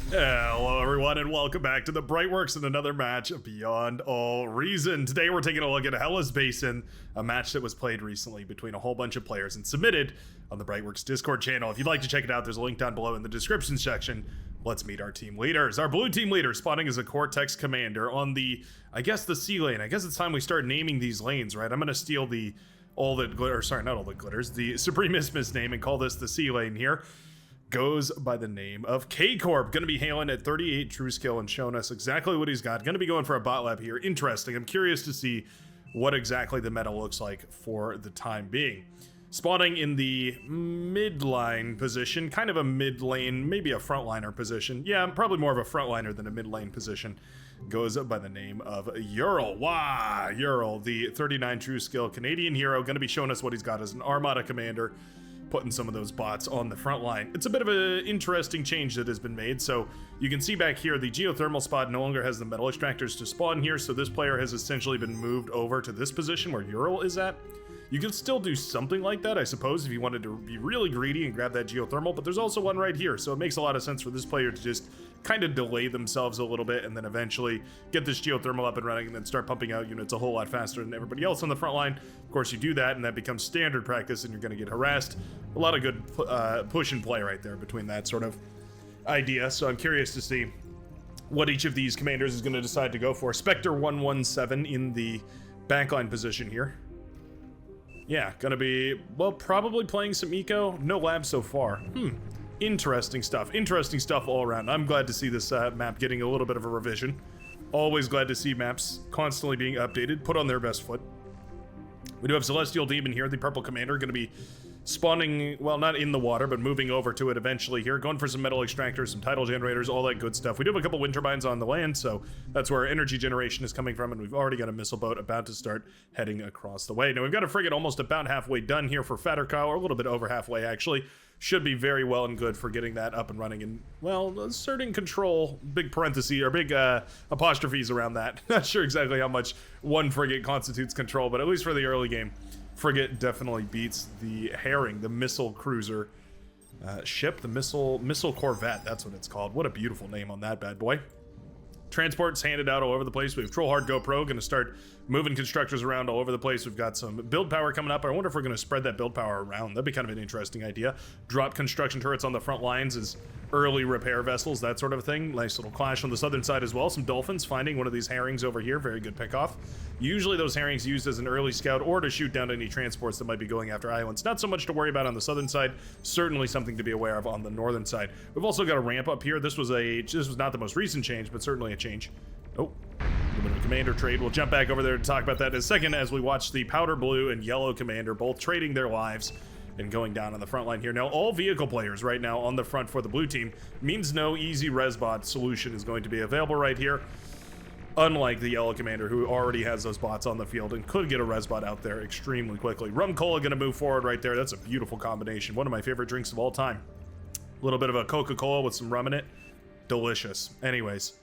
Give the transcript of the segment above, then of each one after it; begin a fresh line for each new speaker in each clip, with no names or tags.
Hello everyone and welcome back to the Brightworks and another match of Beyond All Reason. Today we're taking a look at Hellas Basin, a match that was played recently between a whole bunch of players and submitted on the Brightworks Discord channel. If you'd like to check it out, there's a link down below in the description section. Let's meet our team leaders. Our blue team leader spawning as a Cortex Commander on the, I guess the C lane. I guess it's time we start naming these lanes, right? I'm gonna steal the Supreme Isthmus name and call this the C lane here. Goes by the name of K-Corp. Gonna be hailing at 38 true skill and showing us exactly what he's got. Gonna be going for a bot lab here. Interesting. I'm curious to see what exactly the meta looks like for the time being. Spawning in the mid-line position, kind of a mid-lane, maybe a frontliner position. Yeah, probably more of a frontliner than a mid-lane position. Goes by the name of Ural. Ural, the 39 true skill Canadian hero, gonna be showing us what he's got as an Armada commander, putting some of those bots on the front line. It's a bit of an interesting change that has been made. So you can see back here, the geothermal spot no longer has the metal extractors to spawn here. So this player has essentially been moved over to this position where Ural is at. You can still do something like that, I suppose, if you wanted to be really greedy and grab that geothermal, but there's also one right here. So it makes a lot of sense for this player to just kind of delay themselves a little bit and then eventually get this geothermal up and running and then start pumping out units a whole lot faster than everybody else on the front line. Of course, you do that and that becomes standard practice and you're going to get harassed. A lot of good push and play right there between that sort of idea. So I'm curious to see what each of these commanders is going to decide to go for. Spectre 117 in the backline position here. Yeah, gonna be, well, probably playing some eco. No lab so far. Interesting stuff. Interesting stuff all around. I'm glad to see this map getting a little bit of a revision. Always glad to see maps constantly being updated, put on their best foot. We do have Celestial Demon here, the purple commander, gonna be spawning, well, not in the water, but moving over to it eventually here. Going for some metal extractors, some tidal generators, all that good stuff. We do have a couple wind turbines on the land, so that's where our energy generation is coming from, and we've already got a missile boat about to start heading across the way. Now, we've got a frigate almost about halfway done here for Fatter Kyle, or a little bit over halfway, actually. Should be very well and good for getting that up and running and, well, asserting control, big parentheses, or big apostrophes around that. Not sure exactly how much one frigate constitutes control, but at least for the early game, frigate definitely beats the Herring, the missile cruiser ship, the missile corvette. That's what it's called. What a beautiful name on that bad boy. Transports handed out all over the place. We have Troll Hard GoPro going to start moving constructors around all over the place. We've got some build power coming up. I wonder if we're going to spread that build power around. That'd be kind of an interesting idea. Drop construction turrets on the front lines as early repair vessels, that sort of thing. Nice little clash on the southern side as well. Some dolphins finding one of these herrings over here. Very good pickoff. Usually those herrings used as an early scout or to shoot down any transports that might be going after islands. Not so much to worry about on the southern side. Certainly something to be aware of on the northern side. We've also got a ramp up here. This was not the most recent change, but certainly a change. Oh, a little bit of a commander trade. We'll jump back over there to talk about that in a second as we watch the powder blue and yellow commander both trading their lives and going down on the front line here. Now, all vehicle players right now on the front for the blue team means no easy resbot solution is going to be available right here. Unlike the yellow commander, who already has those bots on the field and could get a resbot out there extremely quickly. Rum Cola gonna move forward right there. That's a beautiful combination. One of my favorite drinks of all time. A little bit of a Coca-Cola with some rum in it. Delicious. Anyways.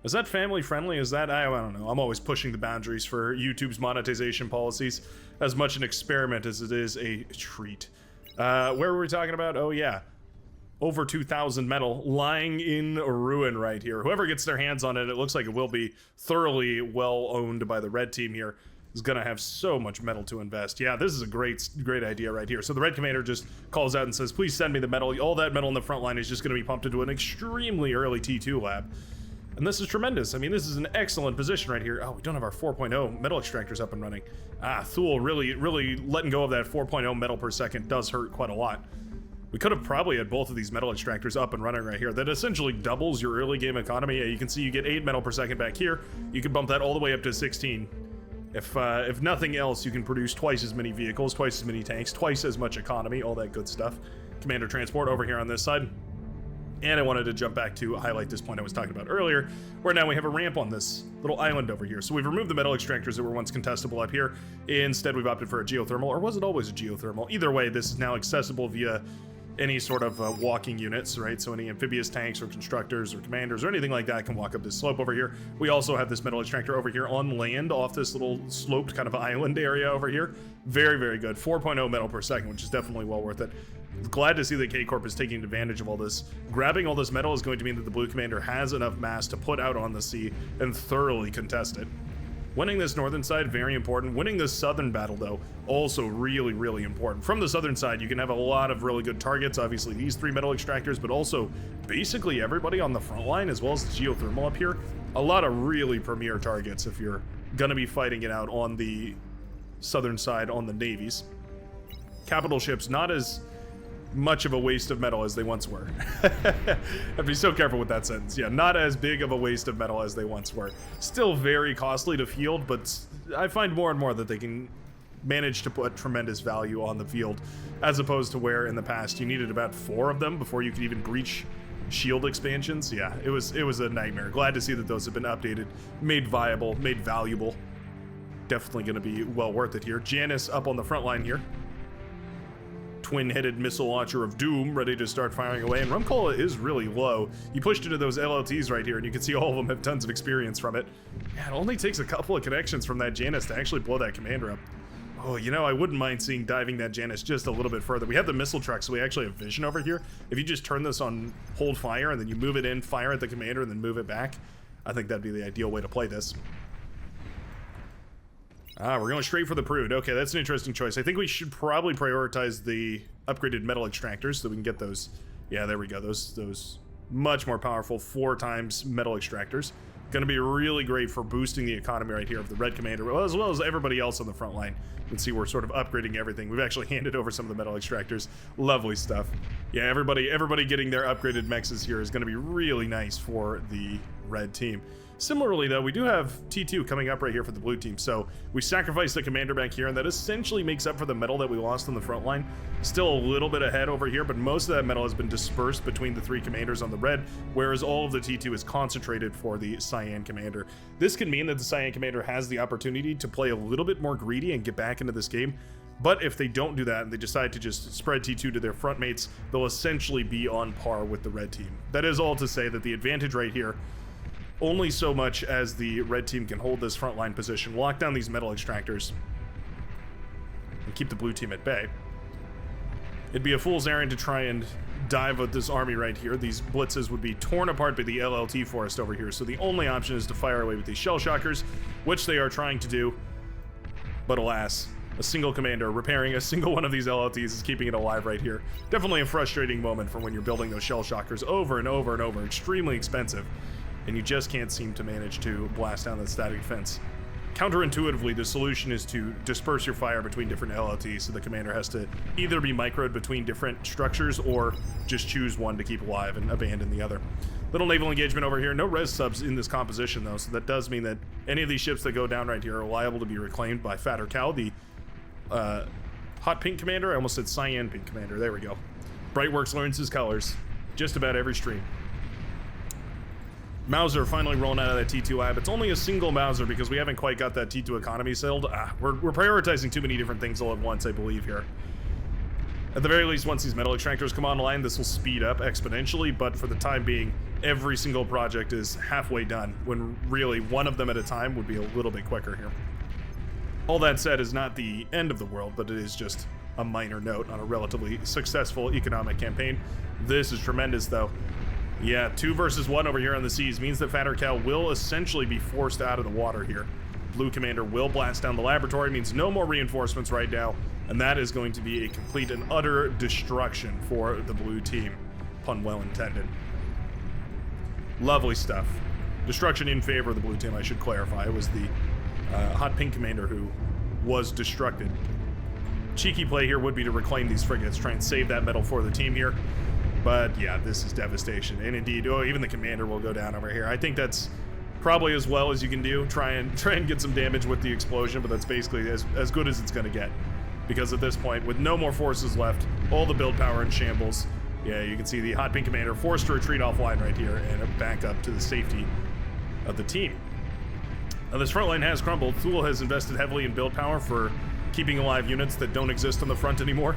Is that family friendly? Is that, I don't know. I'm always pushing the boundaries for YouTube's monetization policies. As much an experiment as it is a treat. Where were we talking about? Oh yeah. Over 2,000 metal lying in ruin right here. Whoever gets their hands on it, it looks like it will be thoroughly well owned by the red team here. Is gonna have so much metal to invest. Yeah, this is a great idea right here. So the red commander just calls out and says, please send me the metal. All that metal in the front line is just gonna be pumped into an extremely early T2 lab. And this is tremendous. I mean, this is an excellent position right here. Oh, we don't have our 4.0 metal extractors up and running. Thule really letting go of that 4.0 metal per second does hurt quite a lot. We could have probably had both of these metal extractors up and running right here. That essentially doubles your early game economy. Yeah, you can see you get 8 metal per second back here. You can bump that all the way up to 16. If nothing else, you can produce twice as many vehicles, twice as many tanks, twice as much economy, all that good stuff. Commander transport over here on this side. And I wanted to jump back to highlight this point I was talking about earlier, where now we have a ramp on this little island over here. So we've removed the metal extractors that were once contestable up here. Instead, we've opted for a geothermal, or was it always a geothermal? Either way, this is now accessible via any sort of walking units, right? So any amphibious tanks or constructors or commanders or anything like that can walk up this slope over here. We also have this metal extractor over here on land off this little sloped kind of island area over here. Very, very good. 4.0 metal per second, which is definitely well worth it. Glad to see that K-Corp is taking advantage of all this. Grabbing all this metal is going to mean that the blue commander has enough mass to put out on the sea and thoroughly contest it. Winning this northern side, very important. Winning this southern battle, though, also really, really important. From the southern side, you can have a lot of really good targets. Obviously, these 3 metal extractors, but also basically everybody on the front line, as well as the geothermal up here. A lot of really premier targets if you're going to be fighting it out on the southern side on the navies. Capital ships, not as much of a waste of metal as they once were. I'd be so careful with that sentence. Yeah, not as big of a waste of metal as they once were. Still very costly to field, but I find more and more that they can manage to put tremendous value on the field, as opposed to where in the past you needed about 4 of them before you could even breach shield expansions. Yeah, it was a nightmare. Glad to see that those have been updated, made viable, made valuable. Definitely going to be well worth it here. Janus up on the front line here. Twin-headed missile launcher of doom, ready to start firing away, and Rumcola is really low. You pushed into those LLTs right here, and you can see all of them have tons of experience from it. Yeah, it only takes a couple of connections from that Janus to actually blow that commander up. Oh, you know, I wouldn't mind seeing diving that Janus just a little bit further. We have the missile truck, so we actually have vision over here. If you just turn this on hold fire, and then you move it in, fire at the commander, and then move it back, I think that'd be the ideal way to play this. We're going straight for the Prude. Okay, that's an interesting choice. I think we should probably prioritize the upgraded metal extractors so we can get those. Yeah, there we go. Those much more powerful 4 times metal extractors. Going to be really great for boosting the economy right here of the red commander, as well as everybody else on the front line. You can see we're sort of upgrading everything. We've actually handed over some of the metal extractors. Lovely stuff. Yeah, everybody getting their upgraded mexes here is going to be really nice for the red team. Similarly, though, we do have T2 coming up right here for the blue team, so we sacrifice the commander back here, and that essentially makes up for the metal that we lost on the front line. Still a little bit ahead over here, but most of that metal has been dispersed between the 3 commanders on the red, whereas all of the T2 is concentrated for the cyan commander. This can mean that the cyan commander has the opportunity to play a little bit more greedy and get back into this game, but if they don't do that and they decide to just spread T2 to their front mates, they'll essentially be on par with the red team. That is all to say that the advantage right here, only so much as the red team can hold this frontline position, lock down these metal extractors, and keep the blue team at bay. It'd be a fool's errand to try and dive at this army right here. These blitzes would be torn apart by the LLT forest over here, so the only option is to fire away with these shell shockers, which they are trying to do. But alas, a single commander repairing a single one of these LLTs is keeping it alive right here. Definitely a frustrating moment from when you're building those shell shockers over and over and over. Extremely expensive. And you just can't seem to manage to blast down that static defense. Counterintuitively, the solution is to disperse your fire between different LLTs, so the commander has to either be microed between different structures or just choose one to keep alive and abandon the other. Little naval engagement over here. No res subs in this composition, though, so that does mean that any of these ships that go down right here are liable to be reclaimed by Fatter Cow, the hot pink commander. I almost said cyan pink commander. There we go. Brightworks learns his colors just about every stream. Mauser finally rolling out of that T2 lab. It's only a single Mauser because we haven't quite got that T2 economy settled. We're prioritizing too many different things all at once, I believe, here. At the very least, once these metal extractors come online, this will speed up exponentially, but for the time being, every single project is halfway done, when really one of them at a time would be a little bit quicker here. All that said is not the end of the world, but it is just a minor note on a relatively successful economic campaign. This is tremendous, though. Yeah, 2 versus 1 over here on the seas means that Fatter Cow will essentially be forced out of the water here. Blue Commander will blast down the laboratory, means no more reinforcements right now, and that is going to be a complete and utter destruction for the blue team. Pun well intended. Lovely stuff. Destruction in favor of the blue team, I should clarify. It was the hot pink commander who was destructed. Cheeky play here would be to reclaim these frigates, try and save that metal for the team here. But yeah, this is devastation. And indeed, oh, even the commander will go down over here. I think that's probably as well as you can do. Try and get some damage with the explosion, but that's basically as good as it's going to get. Because at this point, with no more forces left, all the build power in shambles, yeah, you can see the hot pink commander forced to retreat offline right here and back up to the safety of the team. Now this front line has crumbled. Thule has invested heavily in build power for keeping alive units that don't exist on the front anymore.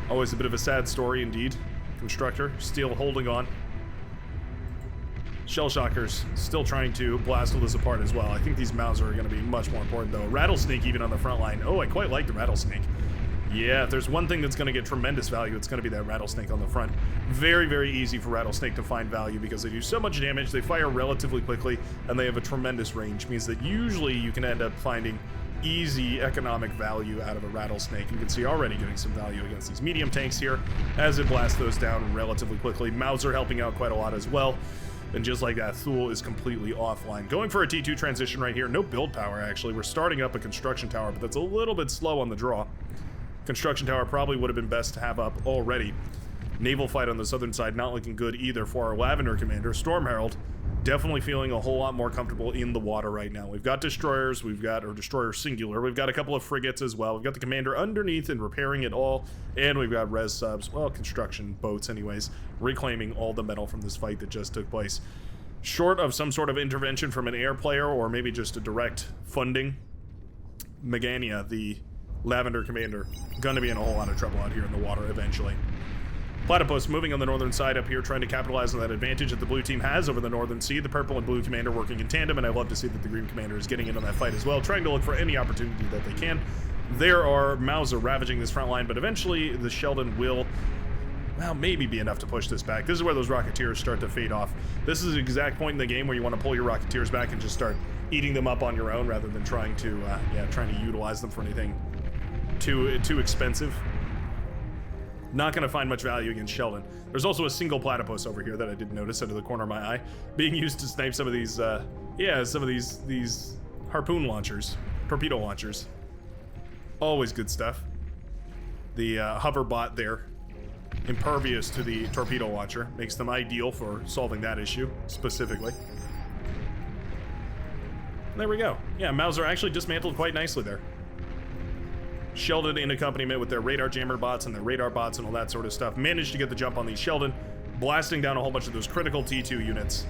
Always a bit of a sad story indeed. Constructor still holding on. Shell shockers still trying to blast all this apart as well. I think these Mauser are going to be much more important, though. Rattlesnake even on the front line. Oh, I quite like the Rattlesnake. Yeah, if there's one thing that's going to get tremendous value, it's going to be that rattlesnake on the front. Very, very easy for rattlesnake to find value because they do so much damage, they fire relatively quickly, and they have a tremendous range. Means that usually you can end up finding easy economic value out of a rattlesnake. You can see already getting some value against these medium tanks here as it blasts those down relatively quickly. Mauser helping out quite a lot as well. And just like that, Thule is completely offline. Going for a T2 transition right here. No build power, actually. We're starting up a construction tower, but that's a little bit slow on the draw. Construction tower probably would have been best to have up already. Naval fight on the southern side not looking good either for our Lavender commander. Storm Herald definitely feeling a whole lot more comfortable in the water right now. We've got destroyers, or destroyer singular. We've got a couple of frigates as well. We've got the commander underneath and repairing it all. And we've got res subs, well, construction boats anyways, reclaiming all the metal from this fight that just took place. Short of some sort of intervention from an air player or maybe just a direct funding, Megania, the Lavender commander, gonna be in a whole lot of trouble out here in the water eventually. Platypus moving on the northern side up here, trying to capitalize on that advantage that the blue team has over the northern sea. The purple and blue commander working in tandem, and I love to see that the green commander is getting in on that fight as well, trying to look for any opportunity that they can. There are Mauser ravaging this front line, but eventually the Sheldon will, well, maybe be enough to push this back. This is where those Rocketeers start to fade off. This is the exact point in the game where you want to pull your Rocketeers back and just start eating them up on your own rather than trying to utilize them for anything too expensive. Not going to find much value against Sheldon. There's also a single platypus over here that I didn't notice out of the corner of my eye, being used to snipe some of these, these harpoon launchers, torpedo launchers. Always good stuff. The hover bot there, impervious to the torpedo launcher, makes them ideal for solving that issue specifically. And there we go. Yeah, Mauser actually dismantled quite nicely there. Sheldon in accompaniment with their radar jammer bots and their radar bots and all that sort of stuff managed to get the jump on these Sheldon, blasting down a whole bunch of those critical T2 units.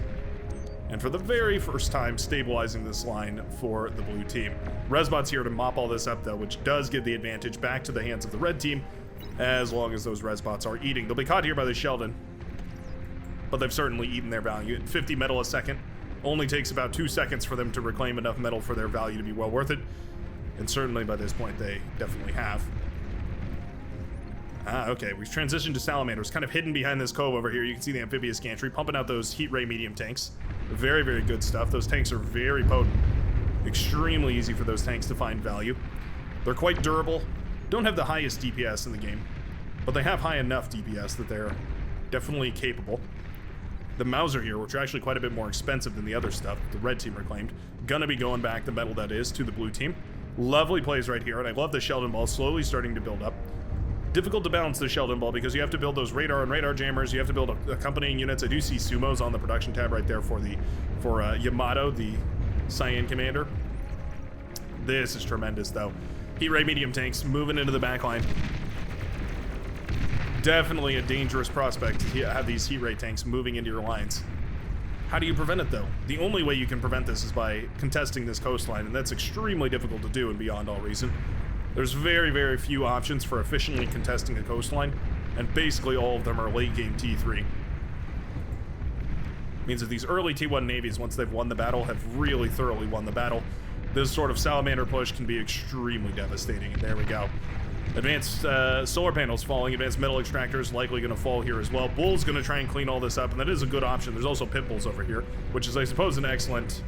And for the very first time, stabilizing this line for the blue team. Resbots here to mop all this up though, which does give the advantage back to the hands of the red team, as long as those Resbots are eating. They'll be caught here by the Sheldon, but they've certainly eaten their value. At 50 metal a second, only takes about 2 seconds for them to reclaim enough metal for their value to be well worth it. And certainly by this point, they definitely have. Okay, we've transitioned to Salamanders, kind of hidden behind this cove over here. You can see the amphibious gantry pumping out those heat ray medium tanks. Very, very good stuff. Those tanks are very potent. Extremely easy for those tanks to find value. They're quite durable. Don't have the highest DPS in the game, but they have high enough DPS that they're definitely capable. The Mauser here, which are actually quite a bit more expensive than the other stuff the red team reclaimed, gonna be going back the metal that is to the blue team. Lovely plays right here, and I love the Sheldon Ball slowly starting to build up. Difficult to balance the Sheldon Ball because you have to build those radar and radar jammers, you have to build accompanying units. I do see Sumos on the production tab right there for Yamato, the Cyan commander. This is tremendous though. Heat ray medium tanks moving into the backline. Definitely a dangerous prospect to have these heat ray tanks moving into your lines. How do you prevent it though? The only way you can prevent this is by contesting this coastline, and that's extremely difficult to do and beyond all reason. There's very, very few options for efficiently contesting a coastline, and basically all of them are late game T3. Means that these early T1 navies, once they've won the battle, have really thoroughly won the battle. This sort of Salamander push can be extremely devastating, and there we go. Advanced solar panels falling, advanced metal extractors likely going to fall here as well. Bull's going to try and clean all this up, and that is a good option. There's also pit bulls over here, which is, I suppose, an excellent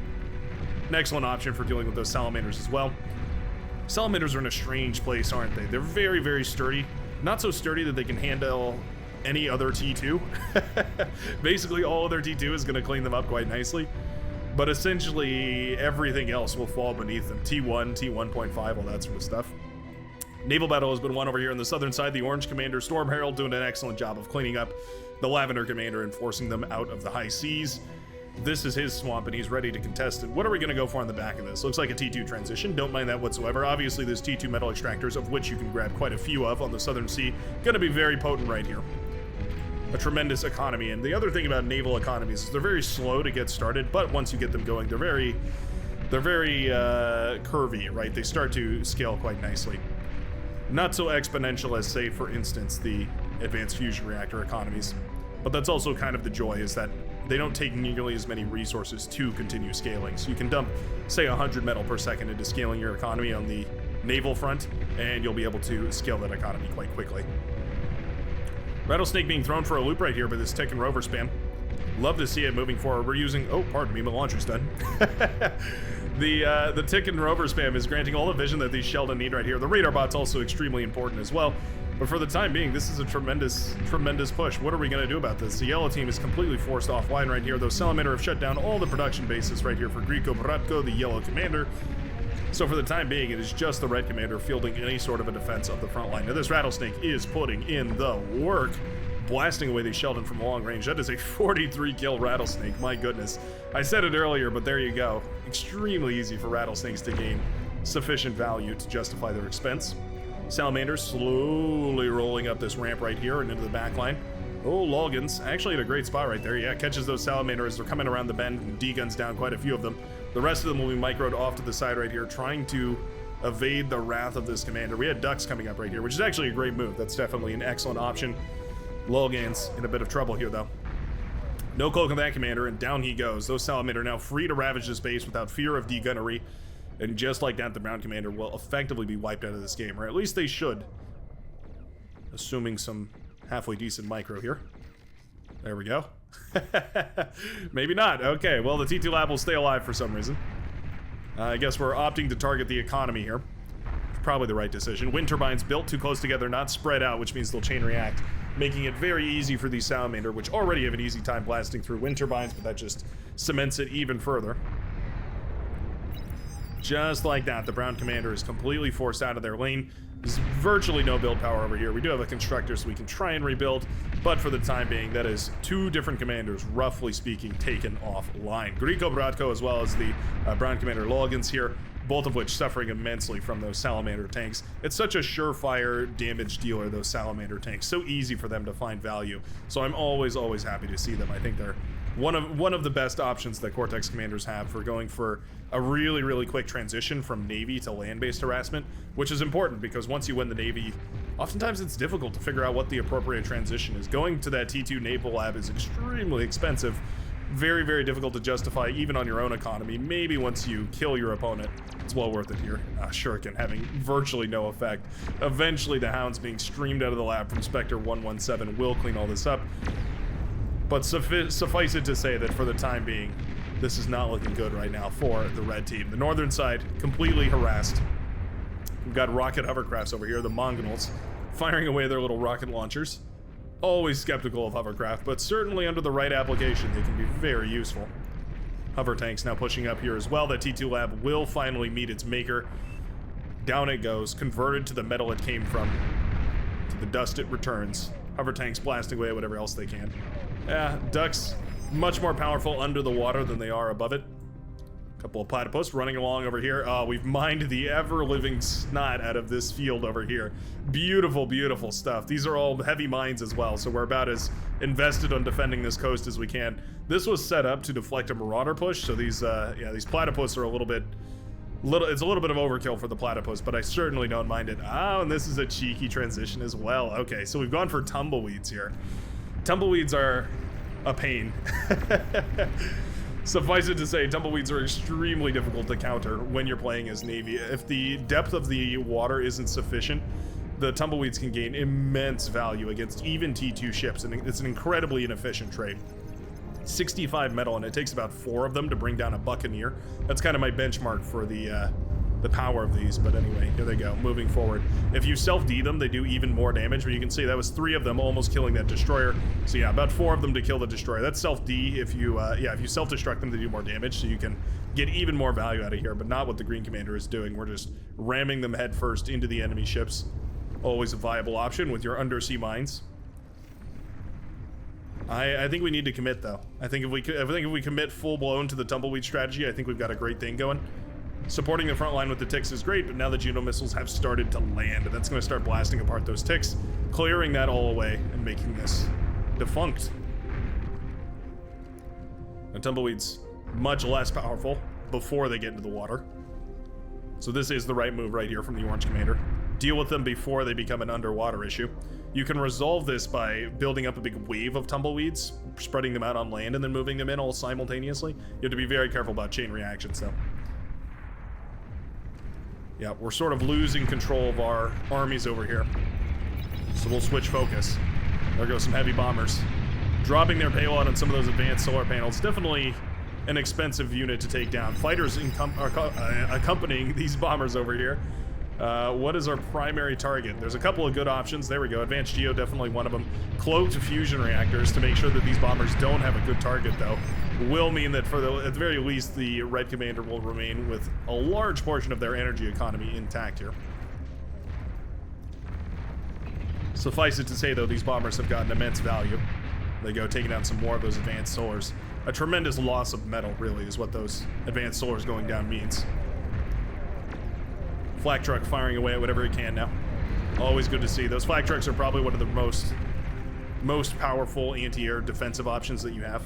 option for dealing with those salamanders as well. Salamanders are in a strange place, aren't they? They're very, very sturdy. Not so sturdy that they can handle any other T2. Basically, all of their T2 is going to clean them up quite nicely. But essentially, everything else will fall beneath them. T1, T1.5, all that sort of stuff. Naval battle has been won over here on the southern side. The Orange Commander, Storm Herald, doing an excellent job of cleaning up the Lavender Commander and forcing them out of the high seas. This is his swamp, and he's ready to contest it. What are we going to go for on the back of this? Looks like a T2 transition. Don't mind that whatsoever. Obviously, there's T2 metal extractors, of which you can grab quite a few of on the southern sea. Going to be very potent right here. A tremendous economy. And the other thing about naval economies is they're very slow to get started, but once you get them going, they're very curvy, right? They start to scale quite nicely. Not so exponential as, say, for instance, the advanced fusion reactor economies. But that's also kind of the joy, is that they don't take nearly as many resources to continue scaling. So you can dump, say, 100 metal per second into scaling your economy on the naval front, and you'll be able to scale that economy quite quickly. Rattlesnake being thrown for a loop right here by this tick and rover spam. Love to see it moving forward. We're using, oh, pardon me, my launcher's done. The tick and rover spam is granting all the vision that these Sheldon need right here. The radar bot's also extremely important as well. But for the time being, this is a tremendous push. What are we going to do about this? The yellow team is completely forced offline right here. Though Salamander have shut down all the production bases right here for Griko Bratko, the yellow commander. So for the time being, it is just the red commander fielding any sort of a defense of the front line. Now this Rattlesnake is putting in the work, blasting away these Sheldon from long range. That is a 43 kill Rattlesnake, my goodness. I said it earlier, but there you go. Extremely easy for Rattlesnakes to gain sufficient value to justify their expense. Salamander slowly rolling up this ramp right here and into the back line. Oh, Loggins actually at a great spot right there. Yeah, catches those Salamander as they're coming around the bend and D-guns down quite a few of them. The rest of them will be microed off to the side right here, trying to evade the wrath of this commander. We had ducks coming up right here, which is actually a great move. That's definitely an excellent option. Loggins in a bit of trouble here, though. No cloak on that commander, and down he goes. Those Salamander now free to ravage this base without fear of D-gunnery. And just like that, the brown commander will effectively be wiped out of this game, or at least they should. Assuming some halfway decent micro here. There we go. Maybe not. Okay, well, the T2 lab will stay alive for some reason. I guess we're opting to target the economy here. Probably the right decision. Wind turbines built too close together, not spread out, which means they'll chain react, making it very easy for these Salamander, which already have an easy time blasting through wind turbines, but that just cements it even further. Just like that, the brown commander is completely forced out of their lane. There's virtually no build power over here. We do have a constructor, so we can try and rebuild, but for the time being, that is two different commanders, roughly speaking, taken offline. Griko Bratko as well as the brown commander Loggins here, both of which suffering immensely from those Salamander tanks. It's such a surefire damage dealer, those Salamander tanks. So easy for them to find value. So I'm always happy to see them. I think they're one of the best options that Cortex commanders have for going for a really quick transition from Navy to land-based harassment, which is important because once you win the Navy, oftentimes it's difficult to figure out what the appropriate transition is. Going to that T2 Naval lab is extremely expensive, very difficult to justify even on your own economy. Maybe once you kill your opponent, it's well worth it here. Shuriken having virtually no effect. Eventually the Hounds being streamed out of the lab from Spectre 117 will clean all this up. But suffice it to say that for the time being, this is not looking good right now for the red team. The northern side, completely harassed. We've got rocket hovercrafts over here, the Mongolols, firing away their little rocket launchers. Always skeptical of hovercraft, but certainly under the right application, they can be very useful. Hover tanks now pushing up here as well. That T2 lab will finally meet its maker. Down it goes, converted to the metal it came from. To the dust it returns. Hover tanks blasting away whatever else they can. Yeah, ducks much more powerful under the water than they are above it. Couple of platypus running along over here. Oh, we've mined the ever-living snot out of this field over here. Beautiful stuff. These are all heavy mines as well, so we're about as invested on defending this coast as we can. This was set up to deflect a marauder push, so these platypus are a little bit... it's a little bit of overkill for the platypus, but I certainly don't mind it. Oh, and this is a cheeky transition as well. Okay, so we've gone for tumbleweeds here. Tumbleweeds are a pain. Suffice it to say, tumbleweeds are extremely difficult to counter when you're playing as Navy. If the depth of the water isn't sufficient, the tumbleweeds can gain immense value against even T2 ships, and it's an incredibly inefficient trade. 65 metal, and it takes about 4 of them to bring down a buccaneer. That's kind of my benchmark for the power of these, but anyway, here they go, moving forward. If you self-D them, they do even more damage, but you can see that was 3 of them almost killing that destroyer. So yeah, about 4 of them to kill the destroyer. That's self-D. If you self-destruct them, they do more damage, so you can get even more value out of here, but not what the green commander is doing. We're just ramming them head first into the enemy ships. Always a viable option with your undersea mines. I think we need to commit, though. I think if we commit full-blown to the tumbleweed strategy, I think we've got a great thing going. Supporting the front line with the ticks is great, but now the Juno missiles have started to land, and that's going to start blasting apart those ticks, clearing that all away and making this defunct. And tumbleweeds much less powerful before they get into the water. So this is the right move right here from the orange commander. Deal with them before they become an underwater issue. You can resolve this by building up a big wave of tumbleweeds, spreading them out on land, and then moving them in all simultaneously. You have to be very careful about chain reactions, though. Yeah, we're sort of losing control of our armies over here. So we'll switch focus. There goes some heavy bombers. Dropping their payload on some of those advanced solar panels. Definitely an expensive unit to take down. Fighters accompanying these bombers over here. What is our primary target? There's a couple of good options. There we go. Advanced Geo, definitely one of them. Cloaked fusion reactors to make sure that these bombers don't have a good target, though, will mean that for at the very least, the Red Commander will remain with a large portion of their energy economy intact here. Suffice it to say, though, these bombers have gotten immense value. They go taking down some more of those advanced solars. A tremendous loss of metal, really, is what those advanced solars going down means. Flak truck firing away at whatever it can now. Always good to see. Those flak trucks are probably one of the most powerful anti-air defensive options that you have.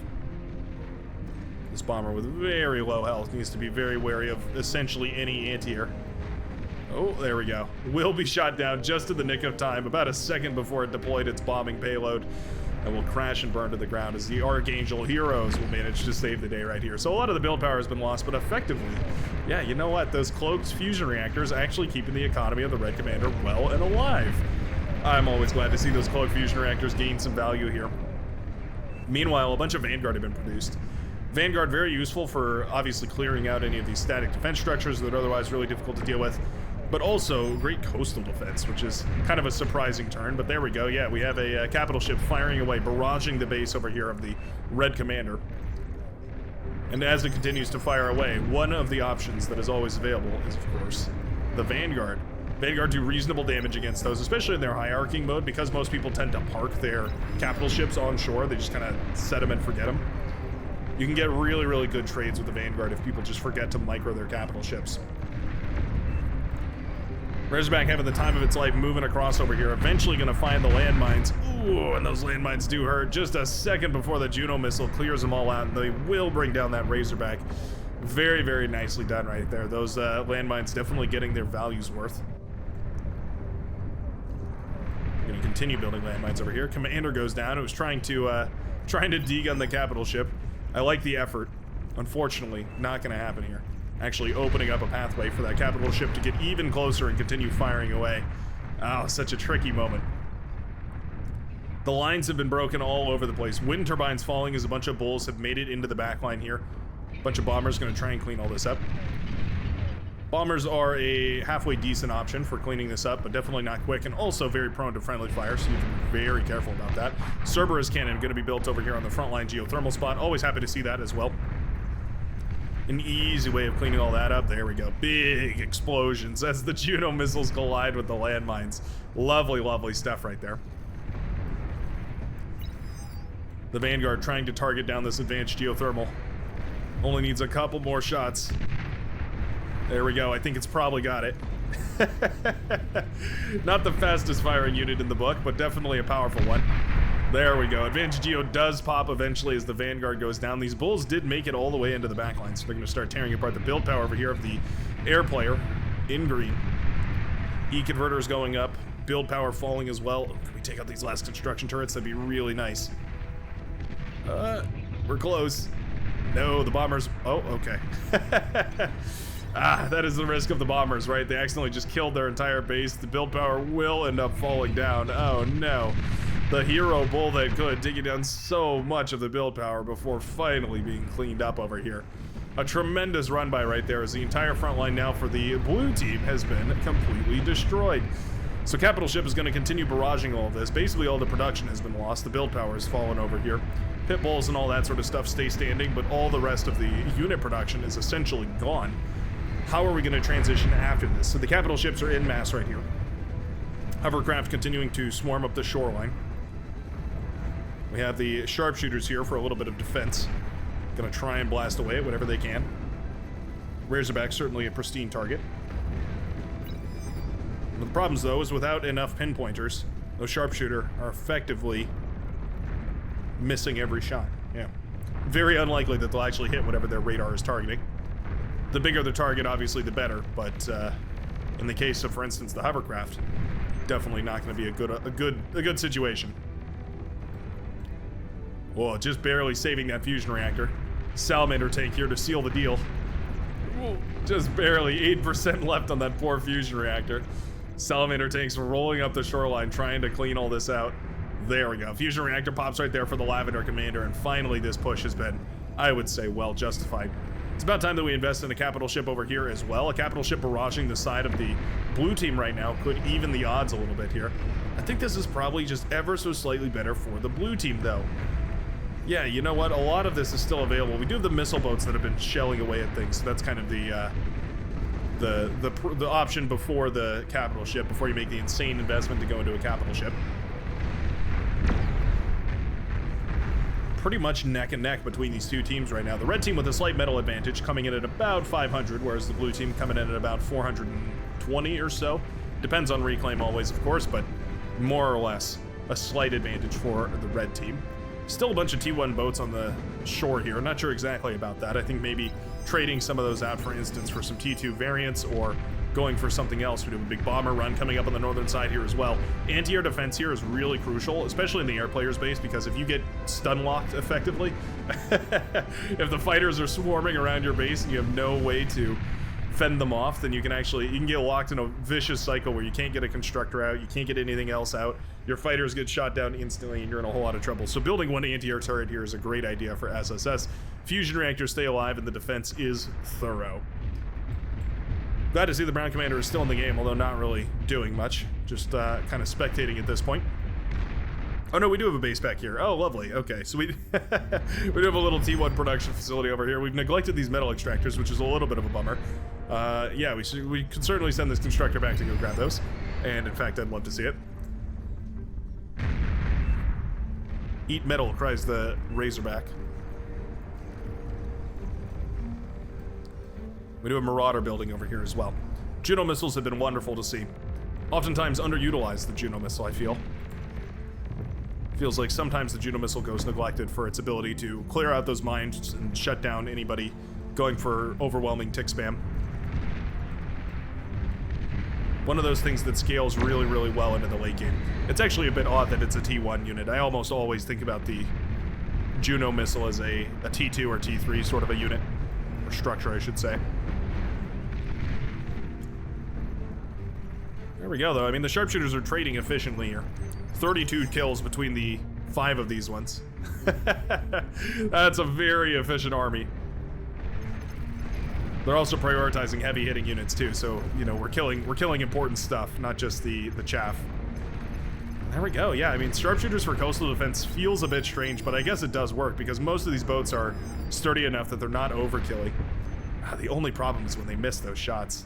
This bomber with very low health needs to be very wary of essentially any anti-air. Oh, there we go. Will be shot down just in the nick of time, about a second before it deployed its bombing payload, and will crash and burn to the ground as the Archangel heroes will manage to save the day right here. So a lot of the build power has been lost, but effectively, yeah, you know what? Those cloaked fusion reactors actually keeping the economy of the Red Commander well and alive. I'm always glad to see those cloaked fusion reactors gain some value here. Meanwhile, a bunch of Vanguard have been produced. Vanguard very useful for obviously clearing out any of these static defense structures that are otherwise really difficult to deal with, but also great coastal defense, which is kind of a surprising turn. But there we go. Yeah, we have a capital ship firing away, barraging the base over here of the Red Commander. And as it continues to fire away, one of the options that is always available is, of course, the Vanguard. Vanguard do reasonable damage against those, especially in their hierarchy mode, because most people tend to park their capital ships on shore. They just kind of set them and forget them. You can get really, really good trades with the Vanguard if people just forget to micro their capital ships. Razorback having the time of its life moving across over here, eventually going to find the landmines. Ooh, and those landmines do hurt just a second before the Juno missile clears them all out, and they will bring down that Razorback. Very, very nicely done right there. Those landmines definitely getting their values worth. Going to continue building landmines over here. Commander goes down. It was trying to degun the capital ship. I like the effort. Unfortunately, not going to happen here. Actually opening up a pathway for that capital ship to get even closer and continue firing away. Oh, such a tricky moment. The lines have been broken all over the place. Wind turbines falling as a bunch of bulls have made it into the back line here. A bunch of bombers going to try and clean all this up. Bombers are a halfway decent option for cleaning this up, but definitely not quick, and also very prone to friendly fire, so you have to be very careful about that. Cerberus cannon going to be built over here on the front line geothermal spot. Always happy to see that as well. An easy way of cleaning all that up. There we go. Big explosions as the Juno missiles collide with the landmines. Lovely, lovely stuff right there. The Vanguard trying to target down this advanced geothermal. Only needs a couple more shots. There we go. I think it's probably got it. Not the fastest firing unit in the book, but definitely a powerful one. There we go. Advanced Geo does pop eventually as the Vanguard goes down. These bulls did make it all the way into the backline, so they're going to start tearing apart the build power over here of the air player in green. E-converters going up. Build power falling as well. Can we take out these last construction turrets? That'd be really nice. We're close. No, the bombers... Oh, okay. That is the risk of the bombers, right? They accidentally just killed their entire base. The build power will end up falling down. Oh, no. The hero bull that could, taking down so much of the build power before finally being cleaned up over here. A tremendous run by right there as the entire front line now for the blue team has been completely destroyed. So capital ship is going to continue barraging all of this. Basically all the production has been lost. The build power has fallen over here. Pit bulls and all that sort of stuff stay standing, but all the rest of the unit production is essentially gone. How are we going to transition after this? So the capital ships are en masse right here. Hovercraft continuing to swarm up the shoreline. We have the sharpshooters here for a little bit of defense. Gonna try and blast away at whatever they can. Razorback certainly a pristine target. One of the problems though is without enough pinpointers, those sharpshooter are effectively missing every shot. Yeah. Very unlikely that they'll actually hit whatever their radar is targeting. The bigger the target, obviously, the better, but in the case of, for instance, the hovercraft, definitely not going to be a good situation. Whoa, just barely saving that fusion reactor. Salamander tank here to seal the deal. Just barely 8% left on that poor fusion reactor. Salamander tanks rolling up the shoreline, trying to clean all this out. There we go. Fusion reactor pops right there for the Lavender Commander, and finally this push has been, I would say, well justified. It's about time that we invest in a capital ship over here as well. A capital ship barraging the side of the blue team right now could even the odds a little bit here. I think this is probably just ever so slightly better for the blue team, though. Yeah, you know what? A lot of this is still available. We do have the missile boats that have been shelling away at things, so that's kind of the option before the capital ship, before you make the insane investment to go into a capital ship. Pretty much neck and neck between these two teams right now. The red team with a slight metal advantage coming in at about 500, whereas the blue team coming in at about 420 or so. Depends on reclaim always, of course, but more or less a slight advantage for the red team. Still a bunch of T1 boats on the shore here. Not sure exactly about that. I think maybe trading some of those out, for instance, for some T2 variants, or going for something else. We have a big bomber run coming up on the northern side here as well. Anti-air defense here is really crucial, especially in the air player's base, because if you get stun locked effectively, if the fighters are swarming around your base and you have no way to fend them off, then you can get locked in a vicious cycle where you can't get a constructor out, you can't get anything else out, your fighters get shot down instantly, and you're in a whole lot of trouble. So building one anti-air turret here is a great idea for SSS. Fusion reactors stay alive, and the defense is thorough. Glad to see the Brown Commander is still in the game, although not really doing much. Just kind of spectating at this point. Oh no, we do have a base back here. Oh, lovely. Okay, so we do have a little T1 production facility over here. We've neglected these metal extractors, which is a little bit of a bummer. Yeah, we could certainly send this constructor back to go grab those. And in fact, I'd love to see it. Eat metal, cries the Razorback. We do have Marauder building over here as well. Juno missiles have been wonderful to see. Oftentimes underutilized, the Juno missile, I feel. Feels like sometimes the Juno missile goes neglected for its ability to clear out those mines and shut down anybody going for overwhelming tick spam. One of those things that scales really, really well into the late game. It's actually a bit odd that it's a T1 unit. I almost always think about the Juno missile as a T2 or T3 sort of a unit. Or structure, I should say. There we go, though. I mean, the sharpshooters are trading efficiently here. 32 kills between the 5 of these ones. That's a very efficient army. They're also prioritizing heavy hitting units too, so you know we're killing important stuff, not just the chaff. There we go. Yeah, I mean, sharpshooters for coastal defense feels a bit strange, but I guess it does work because most of these boats are sturdy enough that they're not overkilling. The only problem is when they miss those shots.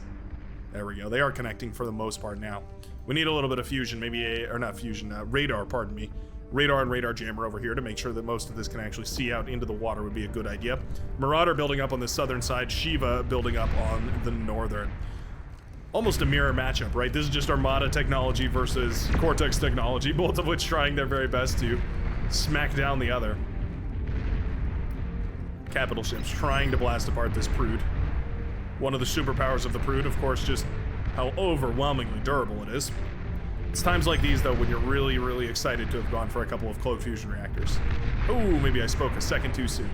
There we go. They are connecting for the most part now. We need a little bit of fusion, radar, pardon me. Radar and radar jammer over here to make sure that most of this can actually see out into the water would be a good idea. Marauder building up on the southern side, Shiva building up on the northern. Almost a mirror matchup, right? This is just Armada technology versus Cortex technology, both of which trying their very best to smack down the other. Capital ships trying to blast apart this Prude. One of the superpowers of the Prude, of course, just how overwhelmingly durable it is. It's times like these, though, when you're really, really excited to have gone for a couple of cloaked fusion reactors. Ooh, maybe I spoke a second too soon.